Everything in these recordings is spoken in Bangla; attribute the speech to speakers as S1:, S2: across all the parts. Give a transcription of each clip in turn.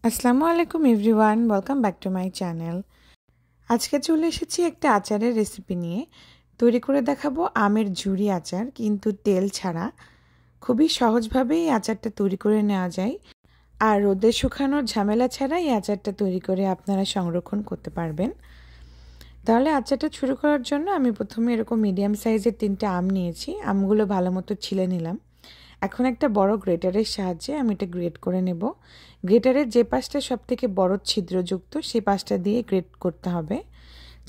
S1: আসসালামু আলাইকুম everyone, welcome back to my channel. আজকে চলে এসেছি একটা আচারের রেসিপি নিয়ে। তৈরি করে দেখাবো আমের ঝুরি আচার, কিন্তু তেল ছাড়া। খুবই সহজভাবেই এই আচারটা তৈরি করে নেওয়া যায়, আর রোদে শুকানোর ঝামেলা ছাড়া এই আচারটা তৈরি করে আপনারা সংরক্ষণ করতে পারবেন। তাহলে আচারটা শুরু করার জন্য আমি প্রথমে এরকম মিডিয়াম সাইজের 3টে আম নিয়েছি। আমগুলো ভালো মতো ছিলে নিলাম। এখন একটা বড় গ্রেটারের সাহায্যে আমি এটা গ্রেট করে নেব। গ্রেটারের যে পাশটা সবথেকে বড় ছিদ্রযুক্ত সেই পাশটা দিয়ে গ্রেট করতে হবে।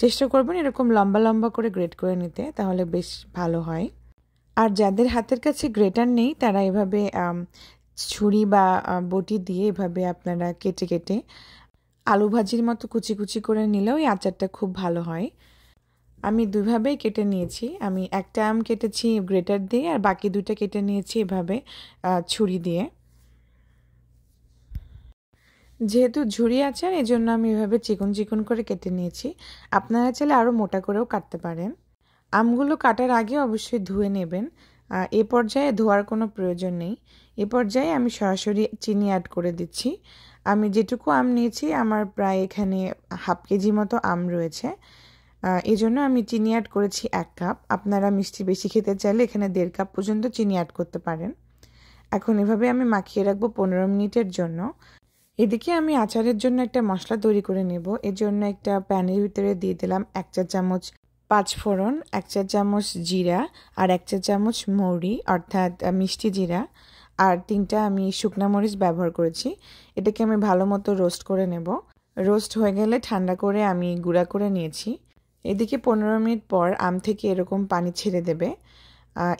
S1: চেষ্টা করবেন এরকম লম্বা লম্বা করে গ্রেট করে নিতে, তাহলে বেশ ভালো হয়। আর যাদের হাতের কাছে গ্রেটার নেই তারা এভাবে ছুরি বা বটি দিয়ে এভাবে আপনারা কেটে কেটে আলু ভাজির মতো কুচি কুচি করে নিলেও এই আচারটা খুব ভালো হয়। আমি দুইভাবেই কেটে নিয়েছি। আমি একটা আম কেটেছি গ্রেটার দিয়ে, আর বাকি দুইটা কেটে নিয়েছি এভাবে ছুরি দিয়ে। যেহেতু ঝুরি আচার, এজন্য আমি এভাবে চিকন চিকন করে কেটে নিয়েছি। আপনারা চাইলে আরও মোটা করেও কাটতে পারেন। আমগুলো কাটার আগে অবশ্যই ধুয়ে নেবেন। এ পর্যায়ে ধোয়ার কোনো প্রয়োজন নেই। এ পর্যায়ে আমি সরাসরি চিনি অ্যাড করে দিচ্ছি। আমি যেটুকু আম নিয়েছি আমার প্রায় এখানে হাফ কেজি মতো আম রয়েছে। এই জন্য আমি চিনি অ্যাড করেছি 1 কাপ। আপনারা মিষ্টি বেশি খেতে চাইলে এখানে 1.5 কাপ পর্যন্ত চিনি অ্যাড করতে পারেন। এখন এভাবে আমি মাখিয়ে রাখবো 15 মিনিটের জন্য। এদিকে আমি আচারের জন্য একটা মশলা তৈরি করে নেব। এর জন্য একটা প্যানের ভিতরে দিয়ে দিলাম 1 চা চামচ 5 ফোড়ন, 1 চা চামচ জিরা, আর 1 চা চামচ মৌরি অর্থাৎ মিষ্টি জিরা, আর 3টা আমি শুকনা মরিচ ব্যবহার করেছি। এটাকে আমি ভালো মতো রোস্ট করে নেব। রোস্ট হয়ে গেলে ঠান্ডা করে আমি গুঁড়া করে নিয়েছি। এদিকে 15 মিনিট পর আম থেকে এরকম পানি ছেড়ে দেবে।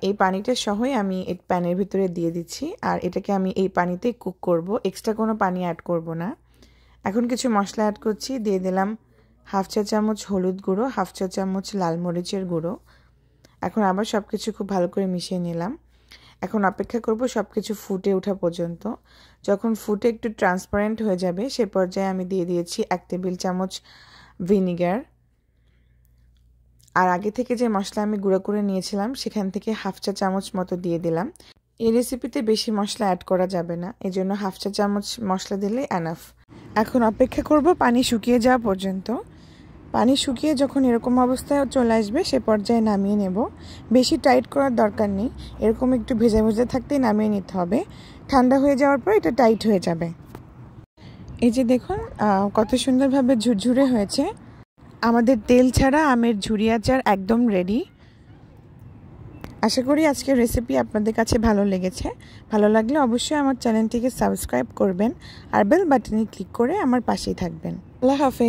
S1: এই পানিটা সহই আমি এই প্যানের ভিতরে দিয়ে দিচ্ছি, আর এটাকে আমি এই পানিতেই কুক করব, এক্সট্রা কোনো পানি অ্যাড করব না। এখন কিছু মশলা অ্যাড করছি। দিয়ে দিলাম 1/2 চা চামচ হলুদ গুঁড়ো, 1/2 চা চামচ লাল মরিচের গুঁড়ো। এখন আবার সব কিছু খুব ভালো করে মিশিয়ে নিলাম। এখন অপেক্ষা করব সব কিছু ফুটে ওঠা পর্যন্ত। যখন ফুটে একটু ট্রান্সপারেন্ট হয়ে যাবে সে পর্যায়ে আমি দিয়ে দিয়েছি 1 টেবিল চামচ ভিনিগার। আর আগে থেকে যে মশলা আমি গুঁড়ো করে নিয়েছিলাম সেখান থেকে 1/2 চা চামচ মতো দিয়ে দিলাম। এই রেসিপিতে বেশি মশলা অ্যাড করা যাবে না, এজন্য 1/2 চা চামচ মশলা দিলে এনাফ। এখন অপেক্ষা করব পানি শুকিয়ে যাওয়া পর্যন্ত। পানি শুকিয়ে যখন এরকম অবস্থায় চলে আসবে সে পর্যায়ে নামিয়ে নেব। বেশি টাইট করার দরকার নেই, এরকম একটু ভেজা ভেজা থাকতেই নামিয়ে নিতে হবে। ঠান্ডা হয়ে যাওয়ার পর এটা টাইট হয়ে যাবে। এই যে দেখুন কত সুন্দরভাবে ঝুরঝুরে হয়েছে। আমাদের তেল ছাড়া আমের ঝুরি আচার একদম রেডি। আশা করি আজকের রেসিপি আপনাদের কাছে ভালো লেগেছে। ভালো লাগলে অবশ্যই আমার চ্যানেলটিকে সাবস্ক্রাইব করবেন, আর বেল বাটনে ক্লিক করে আমার পাশেই থাকবেন। আল্লাহ হাফেজ।